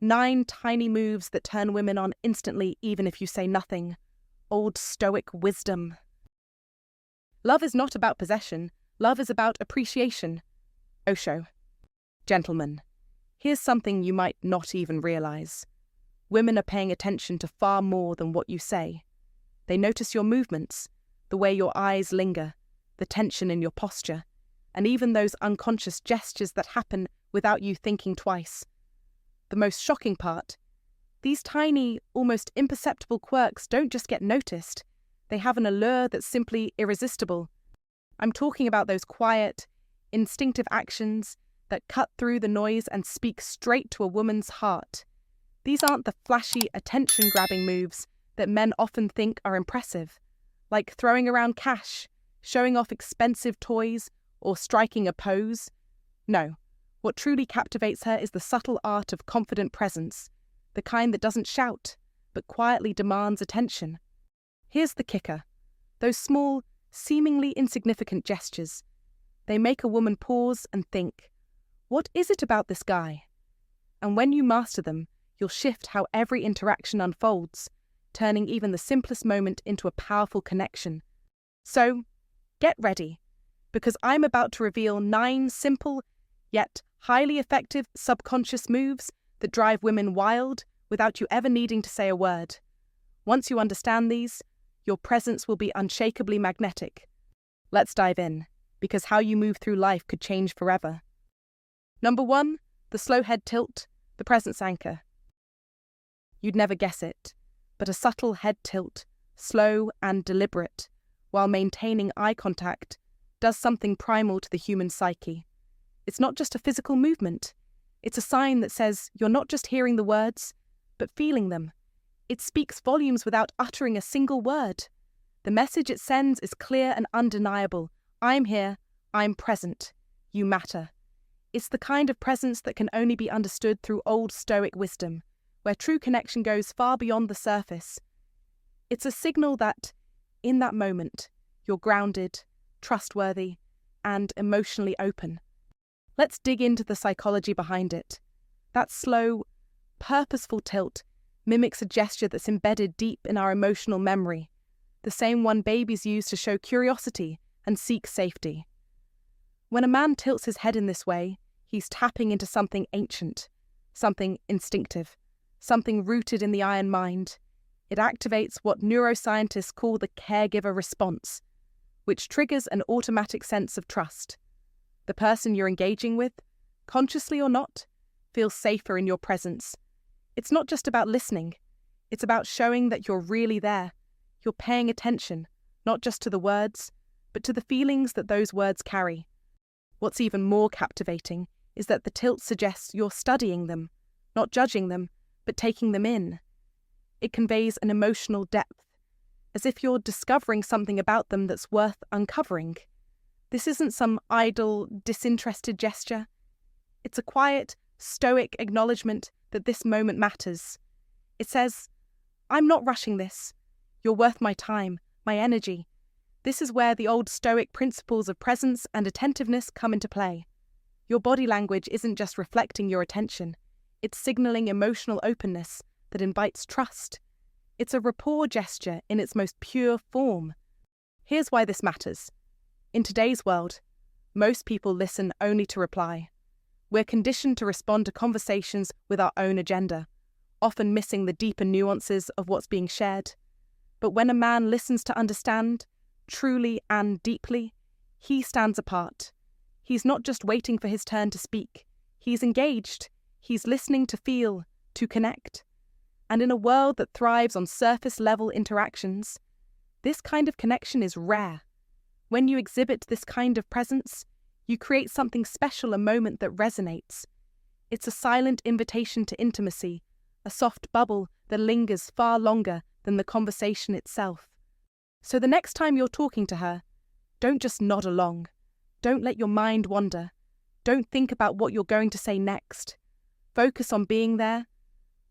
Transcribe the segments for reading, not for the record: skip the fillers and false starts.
9 tiny moves that turn women on instantly even if you say nothing. Old Stoic Wisdom. Love is not about possession. Love is about appreciation. Osho. Gentlemen, here's something you might not even realize. Women are paying attention to far more than what you say. They notice your movements, the way your eyes linger, the tension in your posture, and even those unconscious gestures that happen without you thinking twice. The most shocking part, these tiny, almost imperceptible quirks don't just get noticed, they have an allure that's simply irresistible. I'm talking about those quiet, instinctive actions that cut through the noise and speak straight to a woman's heart. These aren't the flashy, attention-grabbing moves that men often think are impressive, like throwing around cash, showing off expensive toys, or striking a pose. No, what truly captivates her is the subtle art of confident presence, the kind that doesn't shout, but quietly demands attention. Here's the kicker. Those small, seemingly insignificant gestures. They make a woman pause and think, what is it about this guy? And when you master them, you'll shift how every interaction unfolds, turning even the simplest moment into a powerful connection. So, get ready, because I'm about to reveal 9 simple, yet highly effective subconscious moves that drive women wild without you ever needing to say a word. Once you understand these, your presence will be unshakably magnetic. Let's dive in, because how you move through life could change forever. Number 1, the slow head tilt, the presence anchor. You'd never guess it, but a subtle head tilt, slow and deliberate, while maintaining eye contact, does something primal to the human psyche. It's not just a physical movement. It's a sign that says you're not just hearing the words, but feeling them. It speaks volumes without uttering a single word. The message it sends is clear and undeniable. I'm here, I'm present, you matter. It's the kind of presence that can only be understood through Old Stoic Wisdom, where true connection goes far beyond the surface. It's a signal that, in that moment, you're grounded, trustworthy, and emotionally open. Let's dig into the psychology behind it. That slow, purposeful tilt mimics a gesture that's embedded deep in our emotional memory, the same one babies use to show curiosity and seek safety. When a man tilts his head in this way, he's tapping into something ancient, something instinctive, something rooted in the iron mind. It activates what neuroscientists call the caregiver response, which triggers an automatic sense of trust. The person you're engaging with, consciously or not, feels safer in your presence. It's not just about listening. It's about showing that you're really there. You're paying attention, not just to the words, but to the feelings that those words carry. What's even more captivating is that the tilt suggests you're studying them, not judging them, but taking them in. It conveys an emotional depth, as if you're discovering something about them that's worth uncovering. This isn't some idle, disinterested gesture. It's a quiet, stoic acknowledgement that this moment matters. It says, I'm not rushing this. You're worth my time, my energy. This is where the old Stoic principles of presence and attentiveness come into play. Your body language isn't just reflecting your attention. It's signaling emotional openness that invites trust. It's a rapport gesture in its most pure form. Here's why this matters. In today's world, most people listen only to reply. We're conditioned to respond to conversations with our own agenda, often missing the deeper nuances of what's being shared. But when a man listens to understand, truly and deeply, he stands apart. He's not just waiting for his turn to speak. He's engaged. He's listening to feel, to connect. And in a world that thrives on surface-level interactions, this kind of connection is rare. When you exhibit this kind of presence, you create something special, a moment that resonates. It's a silent invitation to intimacy, a soft bubble that lingers far longer than the conversation itself. So the next time you're talking to her, don't just nod along. Don't let your mind wander. Don't think about what you're going to say next. Focus on being there,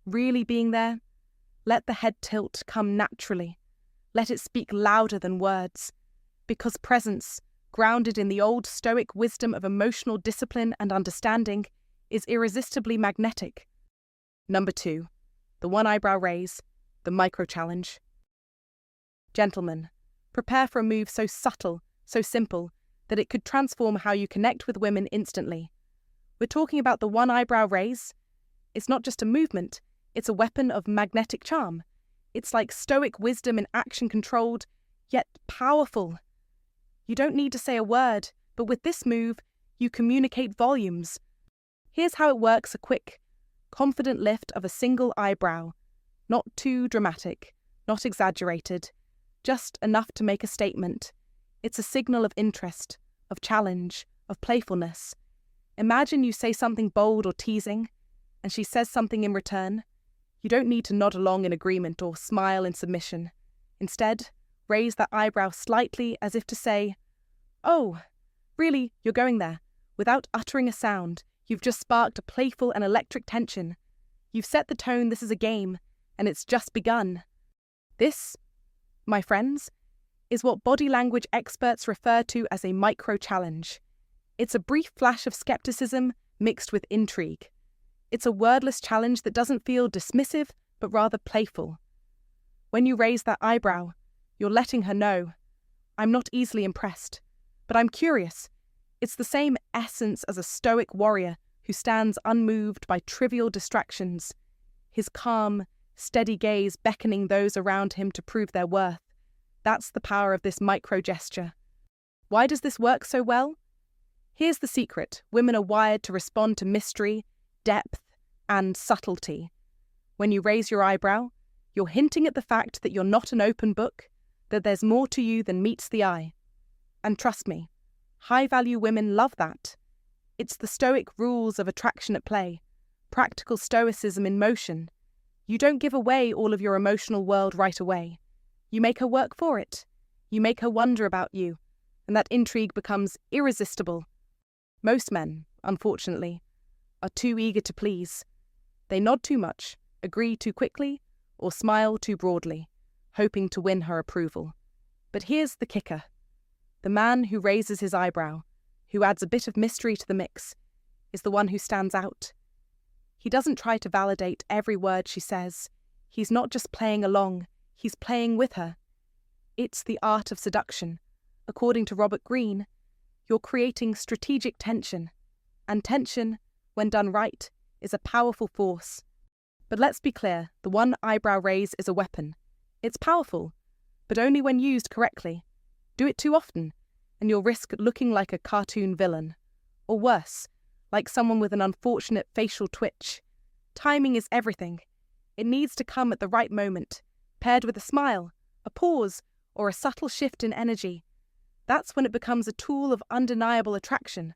really being there. Let the head tilt come naturally. Let it speak louder than words. Because presence, grounded in the old Stoic wisdom of emotional discipline and understanding, is irresistibly magnetic. Number 2, the one eyebrow raise, the micro challenge. Gentlemen, prepare for a move so subtle, so simple, that it could transform how you connect with women instantly. We're talking about the one eyebrow raise. It's not just a movement, it's a weapon of magnetic charm. It's like stoic wisdom in action, controlled, yet powerful. You don't need to say a word, but with this move, you communicate volumes. Here's how it works: a quick, confident lift of a single eyebrow. Not too dramatic, not exaggerated, just enough to make a statement. It's a signal of interest, of challenge, of playfulness. Imagine you say something bold or teasing, and she says something in return. You don't need to nod along in agreement or smile in submission. Instead, raise that eyebrow slightly as if to say, "Oh, really, you're going there?" Without uttering a sound, you've just sparked a playful and electric tension. You've set the tone. This is a game, and it's just begun. This, my friends, is what body language experts refer to as a micro-challenge. It's a brief flash of skepticism mixed with intrigue. It's a wordless challenge that doesn't feel dismissive, but rather playful. When you raise that eyebrow, you're letting her know, "I'm not easily impressed, but I'm curious." It's the same essence as a stoic warrior who stands unmoved by trivial distractions, his calm, steady gaze beckoning those around him to prove their worth. That's the power of this micro-gesture. Why does this work so well? Here's the secret: women are wired to respond to mystery, depth, and subtlety. When you raise your eyebrow, you're hinting at the fact that you're not an open book, that there's more to you than meets the eye. And trust me, high-value women love that. It's the stoic rules of attraction at play, practical stoicism in motion. You don't give away all of your emotional world right away. You make her work for it. You make her wonder about you, and that intrigue becomes irresistible. Most men, unfortunately, are too eager to please. They nod too much, agree too quickly, or smile too broadly, hoping to win her approval. But here's the kicker. The man who raises his eyebrow, who adds a bit of mystery to the mix, is the one who stands out. He doesn't try to validate every word she says. He's not just playing along, he's playing with her. It's the art of seduction. According to Robert Greene, you're creating strategic tension. And tension, when done right, is a powerful force. But let's be clear, the one eyebrow raise is a weapon. It's powerful, but only when used correctly. Do it too often, and you'll risk looking like a cartoon villain. Or worse, like someone with an unfortunate facial twitch. Timing is everything. It needs to come at the right moment, paired with a smile, a pause, or a subtle shift in energy. That's when it becomes a tool of undeniable attraction.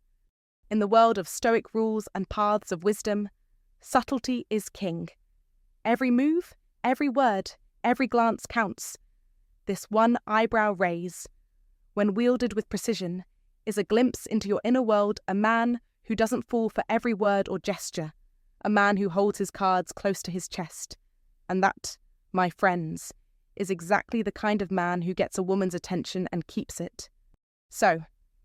In the world of stoic rules and paths of wisdom, subtlety is king. Every move, every word, every glance counts. This one eyebrow raise, when wielded with precision, is a glimpse into your inner world, a man who doesn't fall for every word or gesture, a man who holds his cards close to his chest. And that, my friends, is exactly the kind of man who gets a woman's attention and keeps it. So,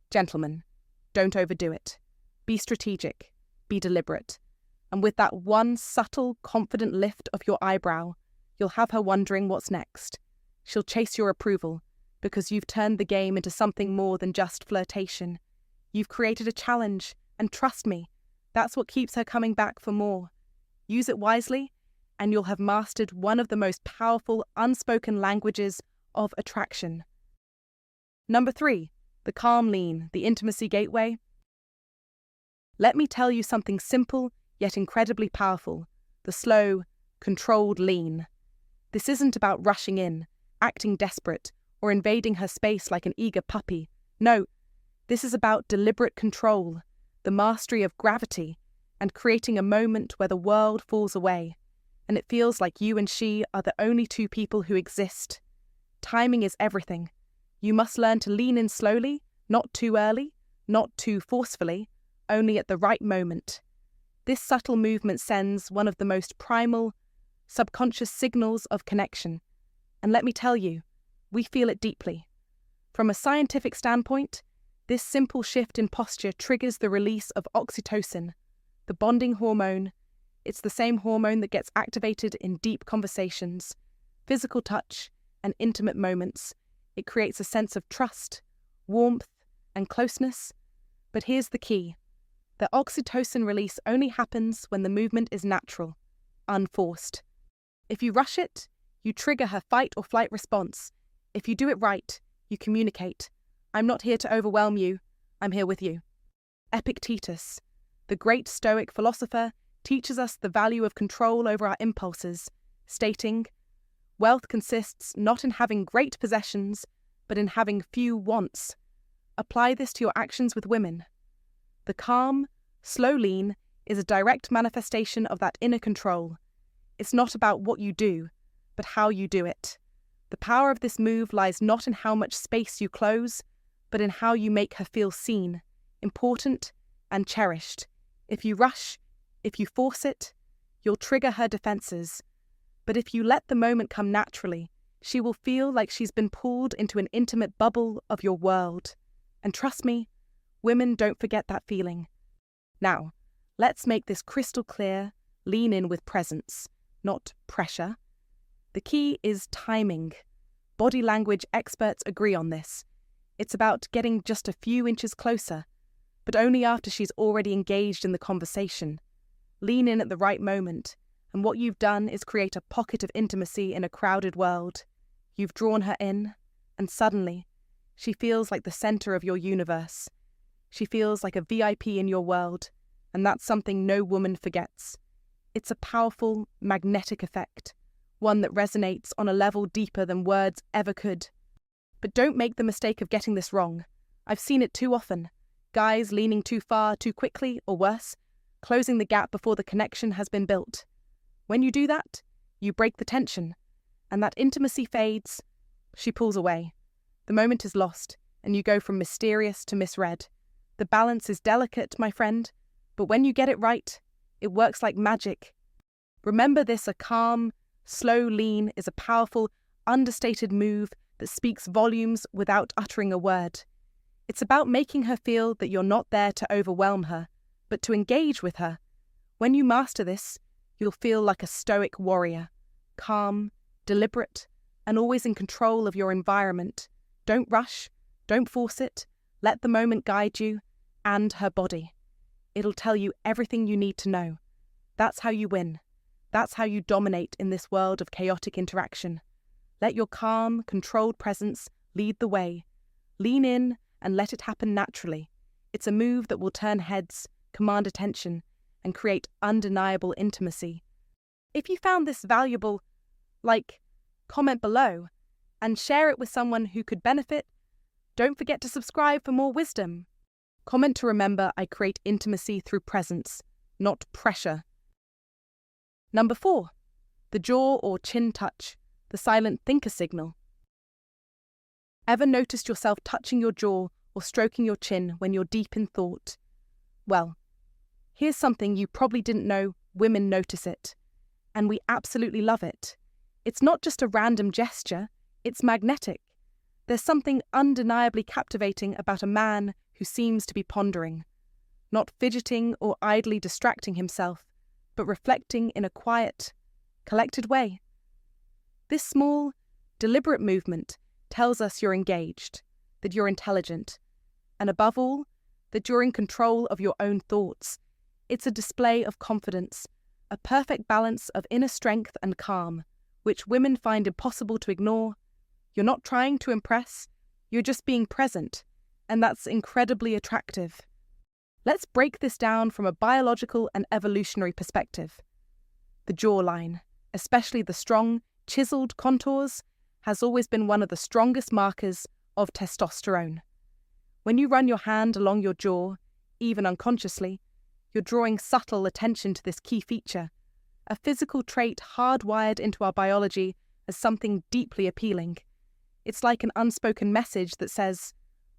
gentlemen, don't overdo it. Be strategic, be deliberate, and with that one subtle, confident lift of your eyebrow, you'll have her wondering what's next. She'll chase your approval, because you've turned the game into something more than just flirtation. You've created a challenge, and trust me, that's what keeps her coming back for more. Use it wisely, and you'll have mastered one of the most powerful unspoken languages of attraction. Number 3, the calm lean, the intimacy gateway. Let me tell you something simple, yet incredibly powerful: the slow, controlled lean. This isn't about rushing in, acting desperate, or invading her space like an eager puppy. No, this is about deliberate control, the mastery of gravity, and creating a moment where the world falls away, and it feels like you and she are the only two people who exist. Timing is everything. You must learn to lean in slowly, not too early, not too forcefully, only at the right moment. This subtle movement sends one of the most primal, subconscious signals of connection. And let me tell you, we feel it deeply. From a scientific standpoint, this simple shift in posture triggers the release of oxytocin, the bonding hormone, It's the same hormone that gets activated in deep conversations, physical touch, and intimate moments. It creates a sense of trust, warmth, and closeness. But here's the key. The oxytocin release only happens when the movement is natural, unforced. If you rush it, you trigger her fight or flight response. If you do it right, you communicate. I'm not here to overwhelm you, I'm here with you. Epictetus, the great Stoic philosopher, teaches us the value of control over our impulses, stating, "Wealth consists not in having great possessions, but in having few wants." Apply this to your actions with women. The calm, slow lean is a direct manifestation of that inner control. It's not about what you do, but how you do it. The power of this move lies not in how much space you close, but in how you make her feel seen, important, and cherished. If you rush, if you force it, you'll trigger her defenses. But if you let the moment come naturally, she will feel like she's been pulled into an intimate bubble of your world. And trust me, women don't forget that feeling. Now, let's make this crystal clear. Lean in with presence, not pressure. The key is timing. Body language experts agree on this. It's about getting just a few inches closer, but only after she's already engaged in the conversation. Lean in at the right moment, and what you've done is create a pocket of intimacy in a crowded world. You've drawn her in, and suddenly, she feels like the center of your universe. She feels like a VIP in your world, and that's something no woman forgets. It's a powerful, magnetic effect, one that resonates on a level deeper than words ever could. But don't make the mistake of getting this wrong. I've seen it too often. Guys leaning too far too quickly, or worse, closing the gap before the connection has been built. When you do that, you break the tension, and that intimacy fades. She pulls away. The moment is lost, and you go from mysterious to misread. The balance is delicate, my friend, but when you get it right, it works like magic. Remember this, a calm, slow lean is a powerful, understated move that speaks volumes without uttering a word. It's about making her feel that you're not there to overwhelm her, but to engage with her. When you master this, you'll feel like a stoic warrior, calm, deliberate, and always in control of your environment. Don't rush, don't force it, let the moment guide you and her body. It'll tell you everything you need to know. That's how you win. That's how you dominate in this world of chaotic interaction. Let your calm, controlled presence lead the way. Lean in and let it happen naturally. It's a move that will turn heads, command attention, and create undeniable intimacy. If you found this valuable, comment below and share it with someone who could benefit. Don't forget to subscribe for more wisdom. Comment to remember I create intimacy through presence, not pressure. Number 4, the jaw or chin touch, the silent thinker signal. Ever noticed yourself touching your jaw or stroking your chin when you're deep in thought? Well, here's something you probably didn't know: women notice it. And we absolutely love it. It's not just a random gesture, it's magnetic. There's something undeniably captivating about a man who seems to be pondering, not fidgeting or idly distracting himself, but reflecting in a quiet, collected way. This small, deliberate movement tells us you're engaged, that you're intelligent, and above all, that you're in control of your own thoughts. It's a display of confidence, a perfect balance of inner strength and calm, which women find impossible to ignore. You're not trying to impress, you're just being present, and that's incredibly attractive. Let's break this down from a biological and evolutionary perspective. The jawline, especially the strong, chiseled contours, has always been one of the strongest markers of testosterone. When you run your hand along your jaw, even unconsciously, you're drawing subtle attention to this key feature, a physical trait hardwired into our biology as something deeply appealing. It's like an unspoken message that says,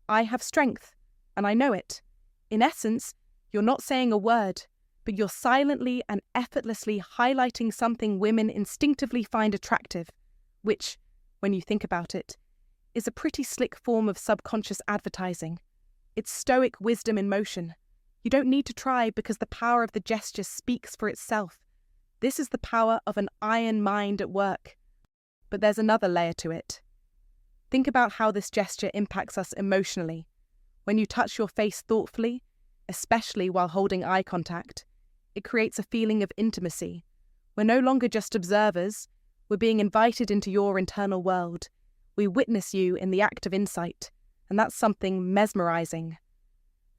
I have strength, and I know it. In essence, you're not saying a word, but you're silently and effortlessly highlighting something women instinctively find attractive, which, when you think about it, is a pretty slick form of subconscious advertising. It's stoic wisdom in motion. You don't need to try because the power of the gesture speaks for itself. This is the power of an iron mind at work. But there's another layer to it. Think about how this gesture impacts us emotionally. When you touch your face thoughtfully, especially while holding eye contact, it creates a feeling of intimacy. We're no longer just observers, we're being invited into your internal world. We witness you in the act of insight, and that's something mesmerizing.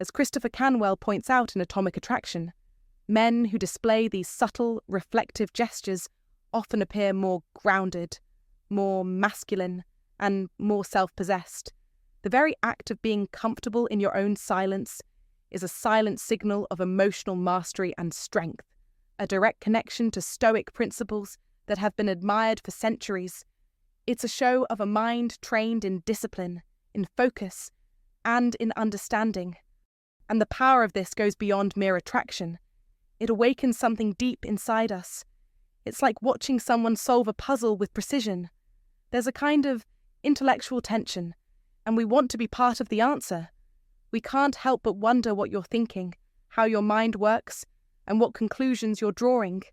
As Christopher Canwell points out in Atomic Attraction, men who display these subtle, reflective gestures often appear more grounded, more masculine, and more self-possessed. The very act of being comfortable in your own silence is a silent signal of emotional mastery and strength, a direct connection to Stoic principles that have been admired for centuries. It's a show of a mind trained in discipline, in focus, and in understanding. And the power of this goes beyond mere attraction. It awakens something deep inside us. It's like watching someone solve a puzzle with precision. There's a kind of intellectual tension, and we want to be part of the answer. We can't help but wonder what you're thinking, how your mind works, and what conclusions you're drawing.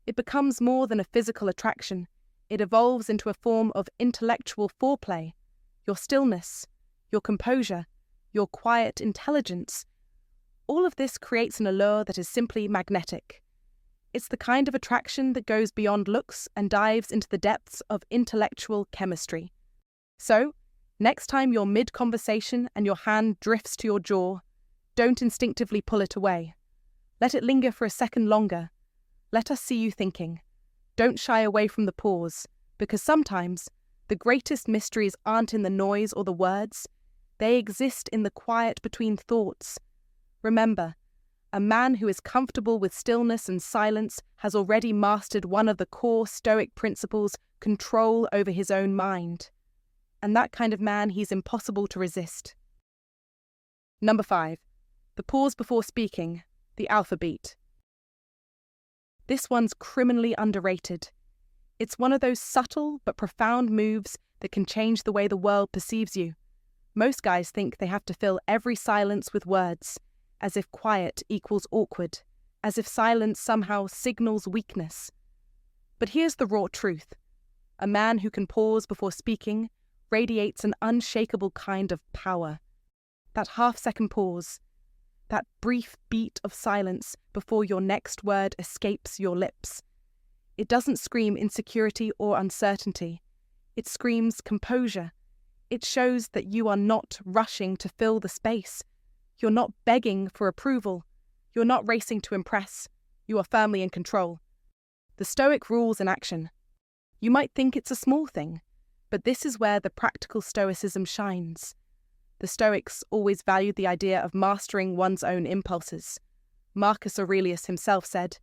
It becomes more than a physical attraction. It evolves into a form of intellectual foreplay. Your stillness, your composure, your quiet intelligence. All of this creates an allure that is simply magnetic. It's the kind of attraction that goes beyond looks and dives into the depths of intellectual chemistry. So, next time you're mid-conversation and your hand drifts to your jaw, don't instinctively pull it away. Let it linger for a second longer. Let us see you thinking. Don't shy away from the pause, because sometimes the greatest mysteries aren't in the noise or the words. They exist in the quiet between thoughts. Remember, a man who is comfortable with stillness and silence has already mastered one of the core Stoic principles, control over his own mind. And that kind of man he's impossible to resist. Number 5. The pause before speaking, the alpha beat. This one's criminally underrated. It's one of those subtle but profound moves that can change the way the world perceives you. Most guys think they have to fill every silence with words, as if quiet equals awkward, as if silence somehow signals weakness. But here's the raw truth. A man who can pause before speaking radiates an unshakable kind of power. That half-second pause, that brief beat of silence before your next word escapes your lips. It doesn't scream insecurity or uncertainty. It screams composure. It shows that you are not rushing to fill the space. You're not begging for approval. You're not racing to impress. You are firmly in control. The Stoic rules in action. You might think it's a small thing, but this is where the practical Stoicism shines. The Stoics always valued the idea of mastering one's own impulses. Marcus Aurelius himself said,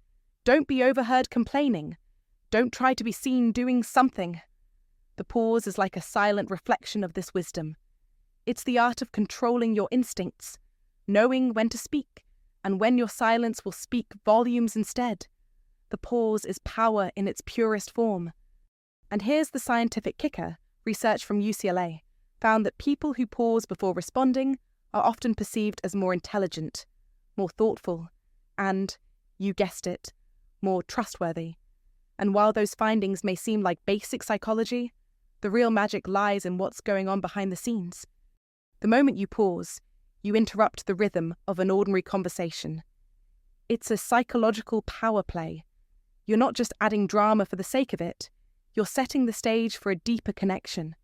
"Don't be overheard complaining. Don't try to be seen doing something." The pause is like a silent reflection of this wisdom. It's the art of controlling your instincts, knowing when to speak, and when your silence will speak volumes instead. The pause is power in its purest form. And here's the scientific kicker. Research from UCLA found that people who pause before responding are often perceived as more intelligent, more thoughtful, and, you guessed it, more trustworthy. And while those findings may seem like basic psychology, the real magic lies in what's going on behind the scenes. The moment you pause, you interrupt the rhythm of an ordinary conversation. It's a psychological power play. You're not just adding drama for the sake of it. You're setting the stage for a deeper connection.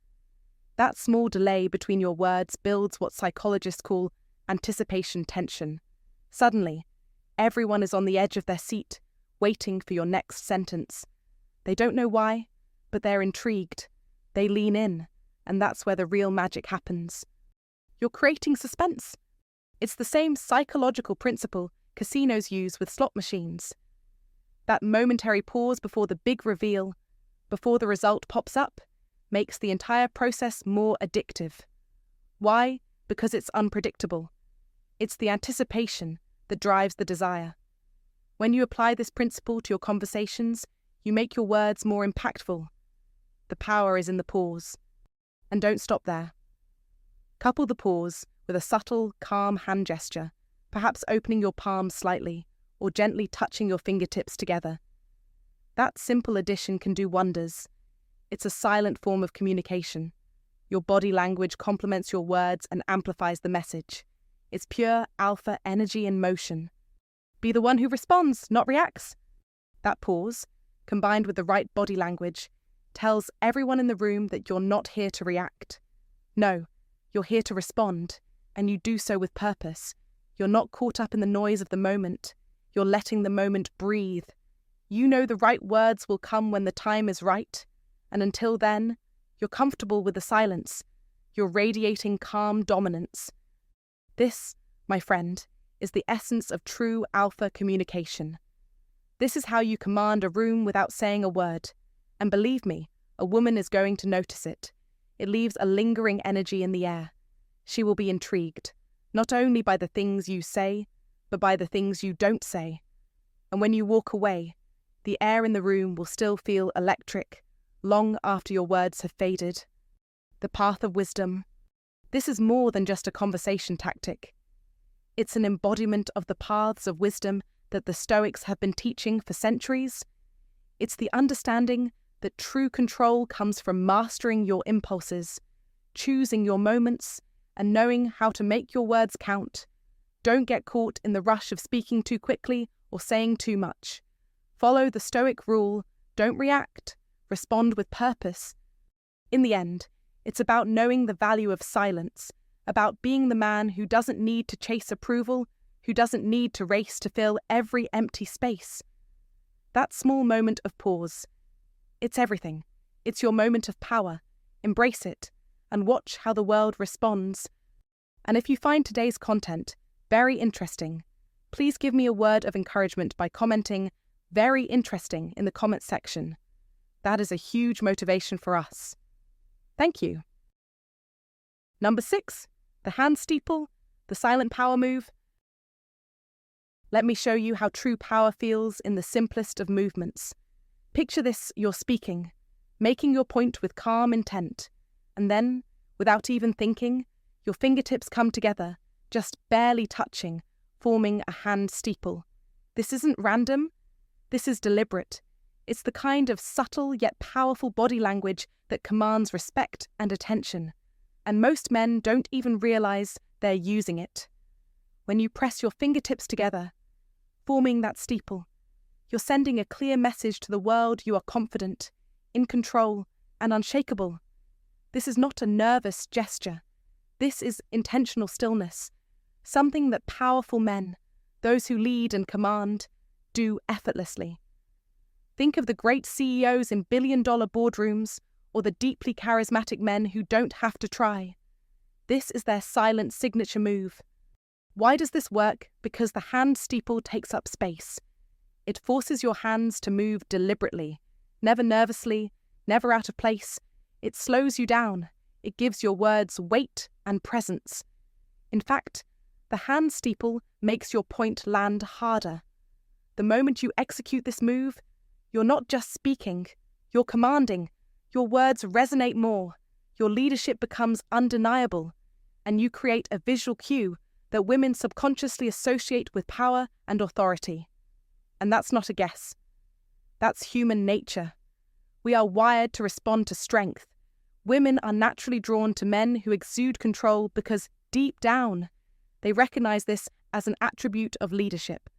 That small delay between your words builds what psychologists call anticipation tension. Suddenly, everyone is on the edge of their seat, waiting for your next sentence. They don't know why, but they're intrigued. They lean in, and that's where the real magic happens. You're creating suspense. It's the same psychological principle casinos use with slot machines. That momentary pause before the big reveal, before the result pops up, makes the entire process more addictive. Why? Because it's unpredictable. It's the anticipation that drives the desire. When you apply this principle to your conversations, you make your words more impactful. The power is in the pause. And don't stop there. Couple the pause with a subtle, calm hand gesture, perhaps opening your palms slightly or gently touching your fingertips together. That simple addition can do wonders. It's a silent form of communication. Your body language complements your words and amplifies the message. It's pure alpha energy in motion. Be the one who responds, not reacts. That pause, combined with the right body language, tells everyone in the room that you're not here to react. No, you're here to respond, and you do so with purpose. You're not caught up in the noise of the moment. You're letting the moment breathe. You know the right words will come when the time is right, and until then, you're comfortable with the silence. You're radiating calm dominance. This, my friend, is the essence of true alpha communication. This is how you command a room without saying a word. And believe me, a woman is going to notice it. It leaves a lingering energy in the air. She will be intrigued, not only by the things you say, but by the things you don't say. And when you walk away, the air in the room will still feel electric, long after your words have faded. The path of wisdom. This is more than just a conversation tactic. It's an embodiment of the paths of wisdom that the Stoics have been teaching for centuries. It's the understanding that true control comes from mastering your impulses, choosing your moments, and knowing how to make your words count. Don't get caught in the rush of speaking too quickly or saying too much. Follow the Stoic rule, don't react, respond with purpose. In the end, it's about knowing the value of silence, about being the man who doesn't need to chase approval, who doesn't need to race to fill every empty space. That small moment of pause, it's everything. It's your moment of power. Embrace it and watch how the world responds. And if you find today's content very interesting, please give me a word of encouragement by commenting "very interesting" in the comment section. That is a huge motivation for us. Thank you. Number 6, the hand steeple, the silent power move. Let me show you how true power feels in the simplest of movements. Picture this: you're speaking, making your point with calm intent, and then, without even thinking, your fingertips come together, just barely touching, forming a hand steeple. This isn't random. This is deliberate. It's the kind of subtle yet powerful body language that commands respect and attention, and most men don't even realize they're using it. When you press your fingertips together, forming that steeple, you're sending a clear message to the world you are confident, in control, and unshakable. This is not a nervous gesture. This is intentional stillness, something that powerful men, those who lead and command, do effortlessly. Think of the great CEOs in billion-dollar boardrooms, or the deeply charismatic men who don't have to try. This is their silent signature move. Why does this work? Because the hand steeple takes up space. It forces your hands to move deliberately, never nervously, never out of place. It slows you down. It gives your words weight and presence. In fact, the hand steeple makes your point land harder. The moment you execute this move, you're not just speaking, you're commanding. Your words resonate more, your leadership becomes undeniable, and you create a visual cue that women subconsciously associate with power and authority. And that's not a guess. That's human nature. We are wired to respond to strength. Women are naturally drawn to men who exude control because, deep down, they recognize this as an attribute of leadership,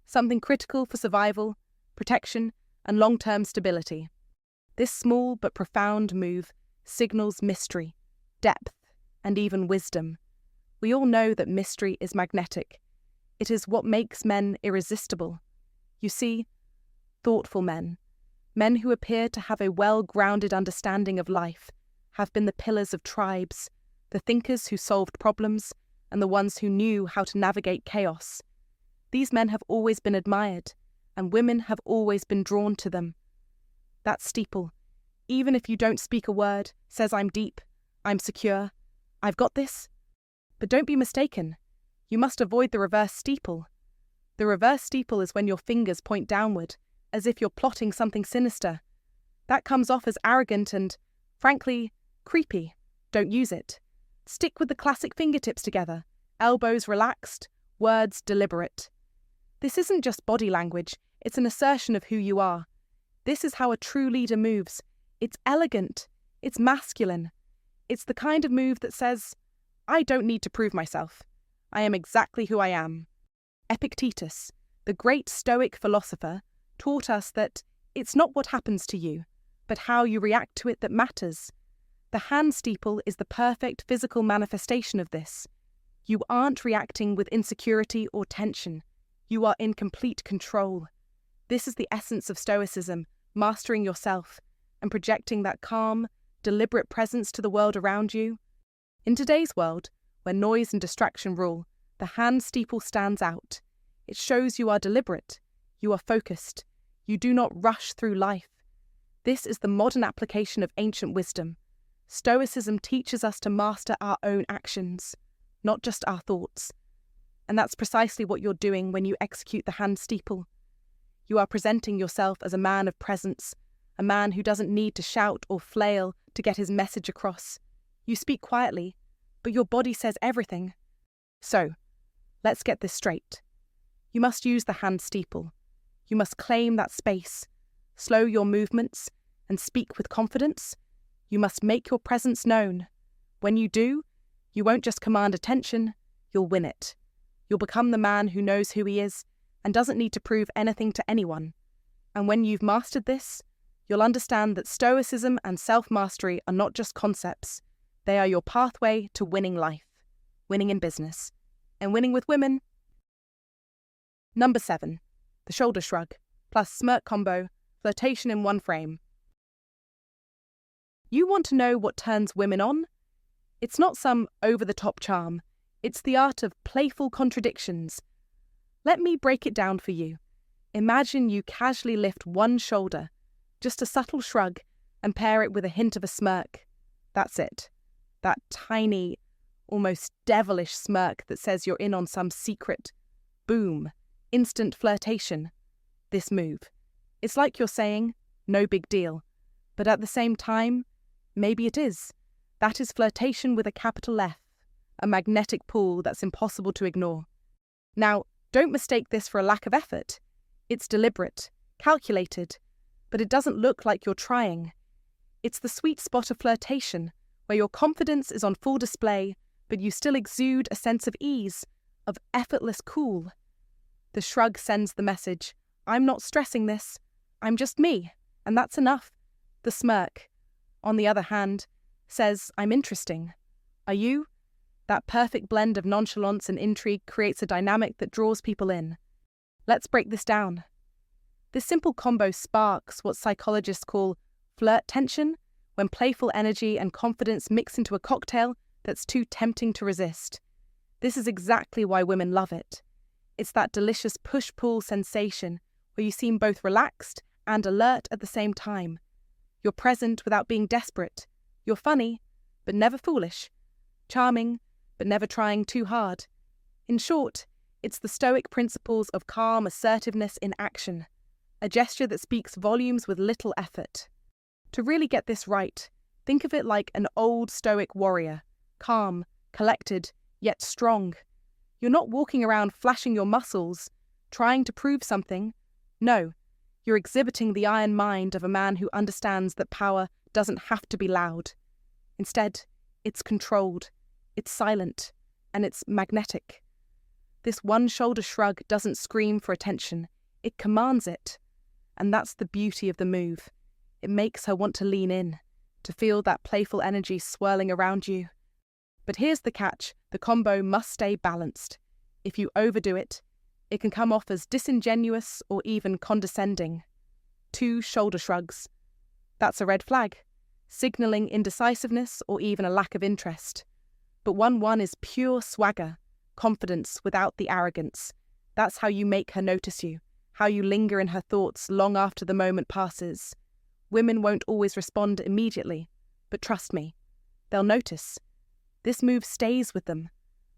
something critical for survival, protection, and long-term stability. This small but profound move signals mystery, depth, and even wisdom. We all know that mystery is magnetic. It is what makes men irresistible. You see, thoughtful men, men who appear to have a well-grounded understanding of life, have been the pillars of tribes, the thinkers who solved problems, and the ones who knew how to navigate chaos. These men have always been admired, and women have always been drawn to them. That steeple, even if you don't speak a word, says I'm deep, I'm secure, I've got this. But don't be mistaken, you must avoid the reverse steeple. The reverse steeple is when your fingers point downward, as if you're plotting something sinister. That comes off as arrogant and, frankly, creepy. Don't use it. Stick with the classic fingertips together, elbows relaxed, words deliberate. This isn't just body language, it's an assertion of who you are. This is how a true leader moves. It's elegant. It's masculine. It's the kind of move that says, I don't need to prove myself. I am exactly who I am. Epictetus, the great Stoic philosopher, taught us that it's not what happens to you, but how you react to it that matters. The hand steeple is the perfect physical manifestation of this. You aren't reacting with insecurity or tension. You are in complete control. This is the essence of Stoicism, mastering yourself and projecting that calm, deliberate presence to the world around you. In today's world, where noise and distraction rule, the hand steeple stands out. It shows you are deliberate, you are focused, you do not rush through life. This is the modern application of ancient wisdom. Stoicism teaches us to master our own actions, not just our thoughts. And that's precisely what you're doing when you execute the hand steeple. You are presenting yourself as a man of presence, a man who doesn't need to shout or flail to get his message across. You speak quietly, but your body says everything. So, let's get this straight. You must use the hand steeple. You must claim that space, slow your movements, and speak with confidence. You must make your presence known. When you do, you won't just command attention, you'll win it. You'll become the man who knows who he is and doesn't need to prove anything to anyone. And when you've mastered this, you'll understand that Stoicism and self-mastery are not just concepts. They are your pathway to winning life, winning in business, and winning with women. Number 7. The shoulder shrug, plus smirk combo, flirtation in one frame. You want to know what turns women on? It's not some over-the-top charm. It's the art of playful contradictions. Let me break it down for you. Imagine you casually lift one shoulder, just a subtle shrug, and pair it with a hint of a smirk. That's it. That tiny, almost devilish smirk that says you're in on some secret. Boom. Instant flirtation. This move. It's like you're saying, no big deal. But at the same time, maybe it is. That is flirtation with a capital F, a magnetic pull that's impossible to ignore. Now, don't mistake this for a lack of effort. It's deliberate, calculated, but it doesn't look like you're trying. It's the sweet spot of flirtation, where your confidence is on full display, but you still exude a sense of ease, of effortless cool. The shrug sends the message, I'm not stressing this, I'm just me, and that's enough. The smirk, on the other hand, says, I'm interesting. Are you? That perfect blend of nonchalance and intrigue creates a dynamic that draws people in. Let's break this down. This simple combo sparks what psychologists call flirt tension, when playful energy and confidence mix into a cocktail that's too tempting to resist. This is exactly why women love it. It's that delicious push-pull sensation where you seem both relaxed and alert at the same time. You're present without being desperate. You're funny, but never foolish. Charming, but never trying too hard. In short, it's the Stoic principles of calm assertiveness in action, a gesture that speaks volumes with little effort. To really get this right, think of it like an old Stoic warrior, calm, collected, yet strong. You're not walking around flashing your muscles, trying to prove something. No, you're exhibiting the iron mind of a man who understands that power doesn't have to be loud. Instead, it's controlled, it's silent, and it's magnetic. This one-shoulder shrug doesn't scream for attention, it commands it. And that's the beauty of the move. It makes her want to lean in, to feel that playful energy swirling around you. But here's the catch, the combo must stay balanced. If you overdo it, it can come off as disingenuous or even condescending. 2 shoulder shrugs. That's a red flag, signalling indecisiveness or even a lack of interest. But 1-1 is pure swagger, confidence without the arrogance. That's how you make her notice you, how you linger in her thoughts long after the moment passes. Women won't always respond immediately, but trust me, they'll notice. This move stays with them,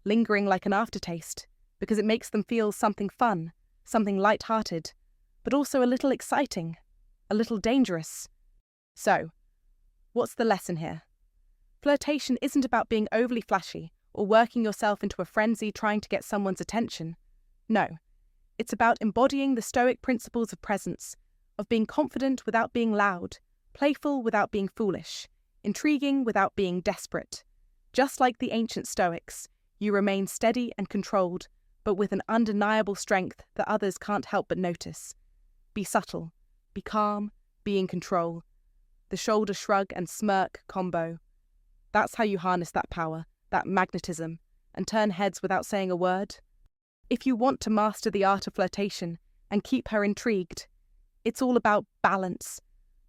lingering like an aftertaste, because it makes them feel something fun, something light-hearted, but also a little exciting, a little dangerous. So, what's the lesson here? Flirtation isn't about being overly flashy or working yourself into a frenzy trying to get someone's attention. No, it's about embodying the Stoic principles of presence, of being confident without being loud, playful without being foolish, intriguing without being desperate. Just like the ancient Stoics, you remain steady and controlled, but with an undeniable strength that others can't help but notice. Be subtle, be calm, be in control. The shoulder shrug and smirk combo. That's how you harness that power, that magnetism, and turn heads without saying a word. If you want to master the art of flirtation and keep her intrigued, it's all about balance.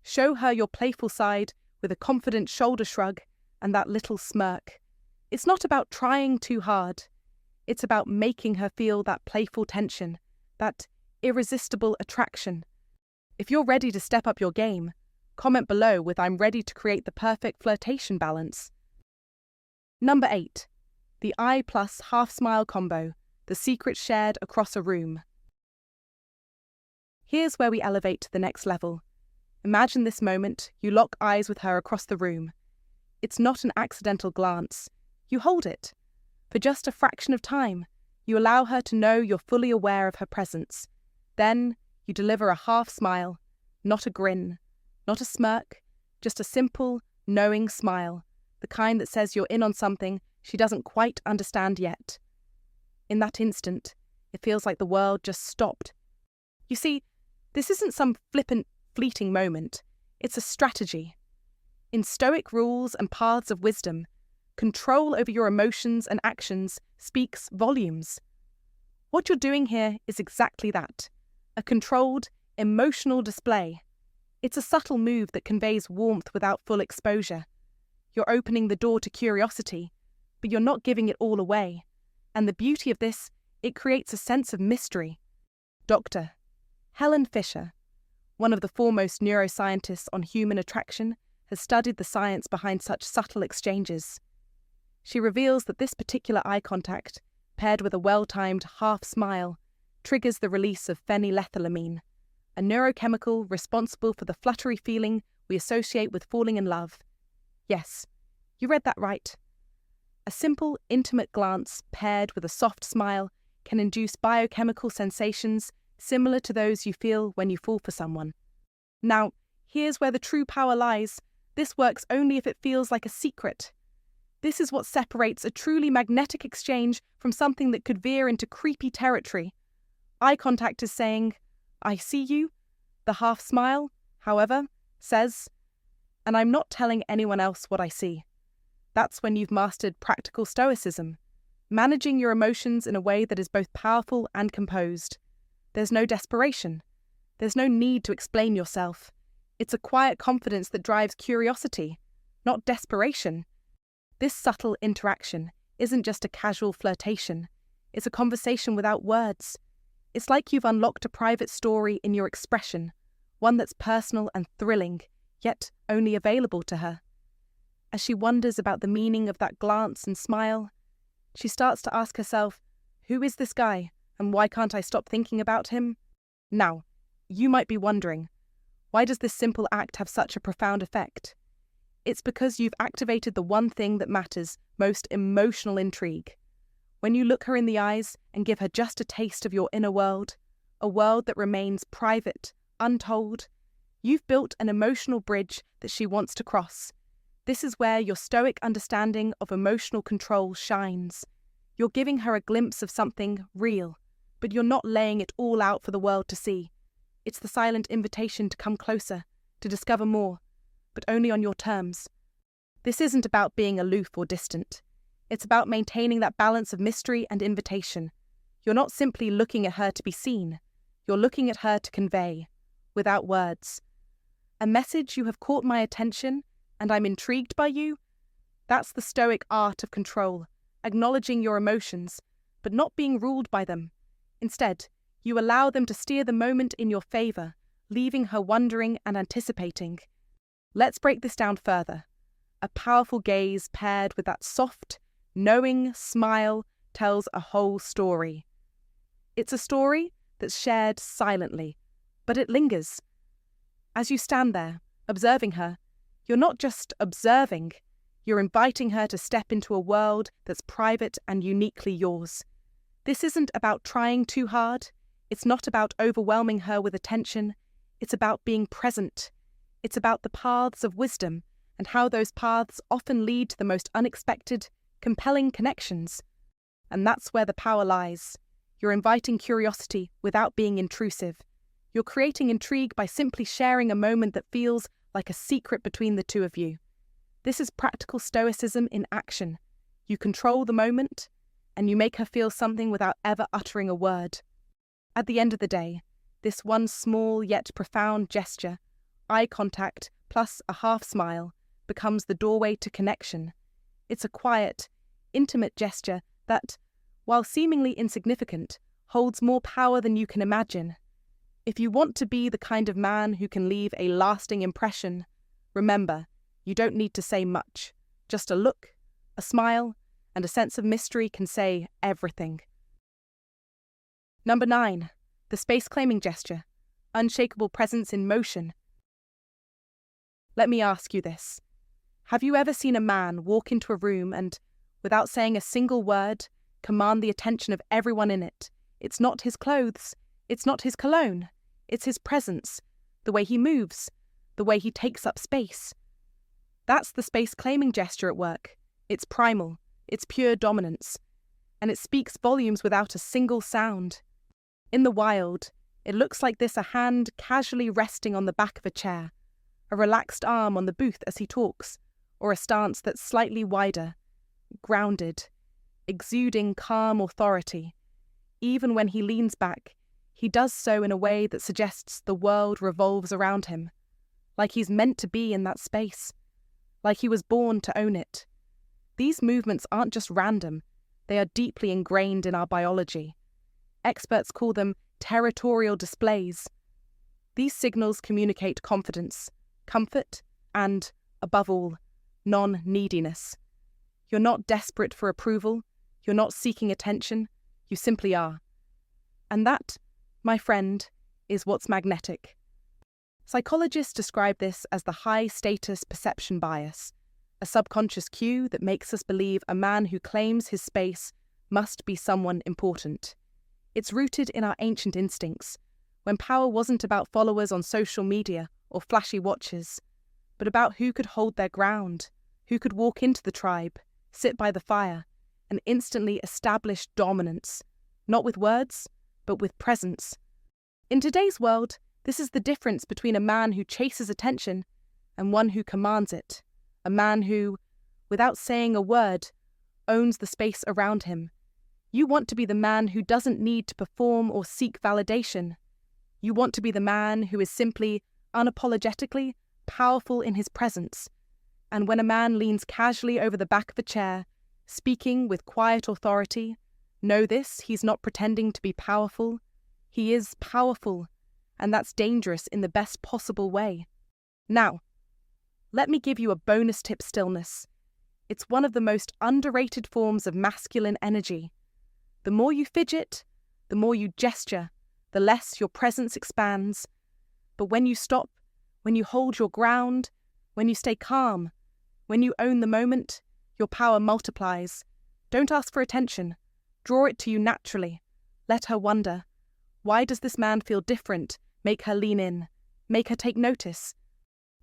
Show her your playful side with a confident shoulder shrug and that little smirk. It's not about trying too hard. It's about making her feel that playful tension, that irresistible attraction. If you're ready to step up your game, comment below with "I'm ready to create the perfect flirtation balance." Number 8. The eye plus half smile combo, the secret shared across a room. Here's where we elevate to the next level. Imagine this moment, you lock eyes with her across the room. It's not an accidental glance. You hold it. For just a fraction of time, you allow her to know you're fully aware of her presence. Then, you deliver a half smile, not a grin, not a smirk, just a simple, knowing smile, the kind that says you're in on something she doesn't quite understand yet. In that instant, it feels like the world just stopped. You see, this isn't some flippant, fleeting moment. It's a strategy. In Stoic rules and paths of wisdom, control over your emotions and actions speaks volumes. What you're doing here is exactly that, a controlled, emotional display. It's a subtle move that conveys warmth without full exposure. You're opening the door to curiosity, but you're not giving it all away. And the beauty of this, it creates a sense of mystery. Dr. Helen Fisher, one of the foremost neuroscientists on human attraction, has studied the science behind such subtle exchanges. She reveals that this particular eye contact, paired with a well-timed half smile, triggers the release of phenylethylamine, a neurochemical responsible for the fluttery feeling we associate with falling in love. Yes, you read that right. A simple, intimate glance paired with a soft smile can induce biochemical sensations similar to those you feel when you fall for someone. Now, here's where the true power lies. This works only if it feels like a secret. This is what separates a truly magnetic exchange from something that could veer into creepy territory. Eye contact is saying, "I see you." The half smile, however, says, "And I'm not telling anyone else what I see." That's when you've mastered practical stoicism, managing your emotions in a way that is both powerful and composed. There's no desperation. There's no need to explain yourself. It's a quiet confidence that drives curiosity, not desperation. This subtle interaction isn't just a casual flirtation. It's a conversation without words. It's like you've unlocked a private story in your expression, one that's personal and thrilling, yet only available to her. As she wonders about the meaning of that glance and smile, she starts to ask herself, who is this guy, and why can't I stop thinking about him? Now, you might be wondering, why does this simple act have such a profound effect? It's because you've activated the one thing that matters most: emotional intrigue. When you look her in the eyes and give her just a taste of your inner world, a world that remains private, untold, you've built an emotional bridge that she wants to cross. This is where your Stoic understanding of emotional control shines. You're giving her a glimpse of something real, but you're not laying it all out for the world to see. It's the silent invitation to come closer, to discover more, but only on your terms. This isn't about being aloof or distant. It's about maintaining that balance of mystery and invitation. You're not simply looking at her to be seen. You're looking at her to convey, without words. A message: "You have caught my attention, and I'm intrigued by you." That's the Stoic art of control, acknowledging your emotions, but not being ruled by them. Instead, you allow them to steer the moment in your favor, leaving her wondering and anticipating. Let's break this down further. A powerful gaze paired with that soft, knowing smile tells a whole story. It's a story that's shared silently, but it lingers. As you stand there, observing her, you're not just observing, you're inviting her to step into a world that's private and uniquely yours. This isn't about trying too hard. It's not about overwhelming her with attention. It's about being present. It's about the paths of wisdom and how those paths often lead to the most unexpected, compelling connections. And that's where the power lies. You're inviting curiosity without being intrusive. You're creating intrigue by simply sharing a moment that feels like a secret between the two of you. This is practical stoicism in action. You control the moment, and you make her feel something without ever uttering a word. At the end of the day, this one small yet profound gesture, eye contact plus a half smile, becomes the doorway to connection. It's a quiet, intimate gesture that, while seemingly insignificant, holds more power than you can imagine. If you want to be the kind of man who can leave a lasting impression, remember, you don't need to say much. Just a look, a smile, and a sense of mystery can say everything. Number 9. The space-claiming gesture. Unshakable presence in motion. Let me ask you this. Have you ever seen a man walk into a room and, without saying a single word, command the attention of everyone in it? It's not his clothes, it's not his cologne, it's his presence, the way he moves, the way he takes up space. That's the space-claiming gesture at work. It's primal, it's pure dominance, and it speaks volumes without a single sound. In the wild, it looks like this: a hand casually resting on the back of a chair, a relaxed arm on the booth as he talks, or a stance that's slightly wider, grounded, exuding calm authority. Even when he leans back, he does so in a way that suggests the world revolves around him, like he's meant to be in that space, like he was born to own it. These movements aren't just random, they are deeply ingrained in our biology. Experts call them territorial displays. These signals communicate confidence, comfort, and, above all, non-neediness. You're not desperate for approval, you're not seeking attention, you simply are. And that, my friend, is what's magnetic. Psychologists describe this as the high-status perception bias, a subconscious cue that makes us believe a man who claims his space must be someone important. It's rooted in our ancient instincts, when power wasn't about followers on social media or flashy watches, but about who could hold their ground, who could walk into the tribe, sit by the fire, and instantly establish dominance, not with words, but with presence. In today's world, this is the difference between a man who chases attention and one who commands it, a man who, without saying a word, owns the space around him. You want to be the man who doesn't need to perform or seek validation. You want to be the man who is simply, unapologetically, powerful in his presence. And when a man leans casually over the back of a chair, speaking with quiet authority, know this: he's not pretending to be powerful. He is powerful, and that's dangerous in the best possible way. Now, let me give you a bonus tip: stillness. It's one of the most underrated forms of masculine energy. The more you fidget, the more you gesture, the less your presence expands. But when you stop, when you hold your ground, when you stay calm, when you own the moment, your power multiplies. Don't ask for attention. Draw it to you naturally. Let her wonder. Why does this man feel different? Make her lean in. Make her take notice.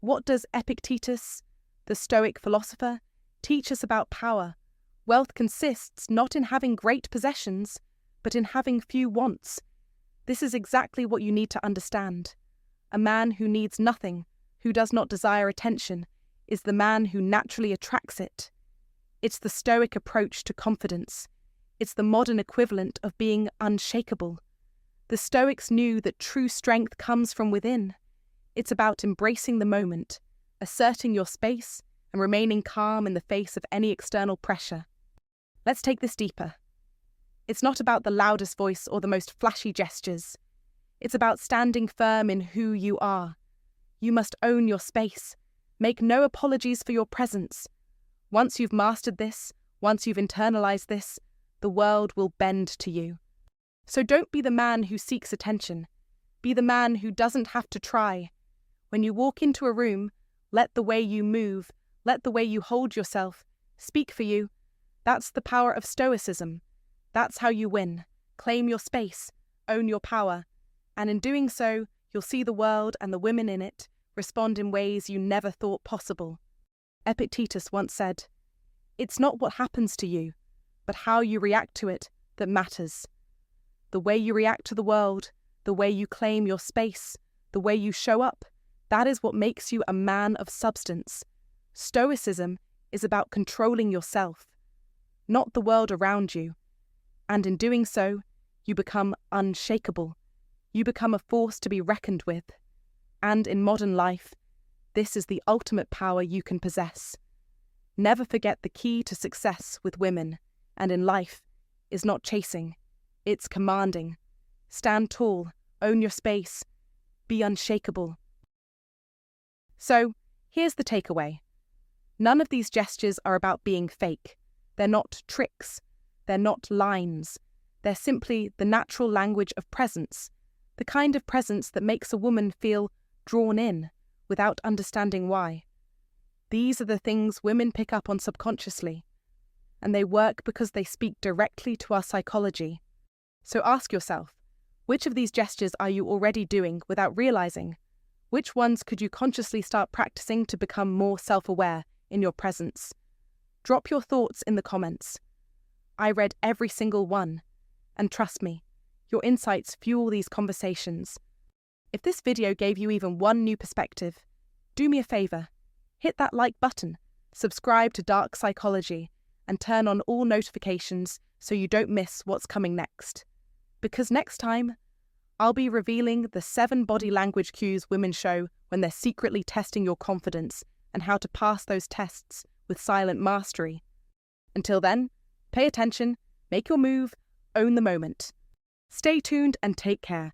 What does Epictetus, the Stoic philosopher, teach us about power? Wealth consists not in having great possessions, but in having few wants. This is exactly what you need to understand. A man who needs nothing, who does not desire attention, is the man who naturally attracts it. It's the Stoic approach to confidence. It's the modern equivalent of being unshakable. The Stoics knew that true strength comes from within. It's about embracing the moment, asserting your space, and remaining calm in the face of any external pressure. Let's take this deeper. It's not about the loudest voice or the most flashy gestures. It's about standing firm in who you are. You must own your space. Make no apologies for your presence. Once you've mastered this, once you've internalized this, the world will bend to you. So don't be the man who seeks attention. Be the man who doesn't have to try. When you walk into a room, let the way you move, let the way you hold yourself speak for you. That's the power of stoicism. That's how you win. Claim your space, own your power, and in doing so, you'll see the world and the women in it respond in ways you never thought possible. Epictetus once said, "It's not what happens to you, but how you react to it that matters." The way you react to the world, the way you claim your space, the way you show up, that is what makes you a man of substance. Stoicism is about controlling yourself, not the world around you. And in doing so, you become unshakable. You become a force to be reckoned with. And in modern life, this is the ultimate power you can possess. Never forget the key to success with women and in life is not chasing, it's commanding. Stand tall, own your space, be unshakable. So, here's the takeaway. None of these gestures are about being fake. They're not tricks. They're not lines. They're simply the natural language of presence, the kind of presence that makes a woman feel drawn in without understanding why. These are the things women pick up on subconsciously, and they work because they speak directly to our psychology. So ask yourself, which of these gestures are you already doing without realizing? Which ones could you consciously start practicing to become more self-aware in your presence? Drop your thoughts in the comments. I read every single one, and trust me, your insights fuel these conversations. If this video gave you even one new perspective, do me a favor, hit that like button, subscribe to Dark Psychology, and turn on all notifications so you don't miss what's coming next. Because next time, I'll be revealing the 7 body language cues women show when they're secretly testing your confidence and how to pass those tests with silent mastery. Until then, pay attention, make your move, own the moment. Stay tuned and take care.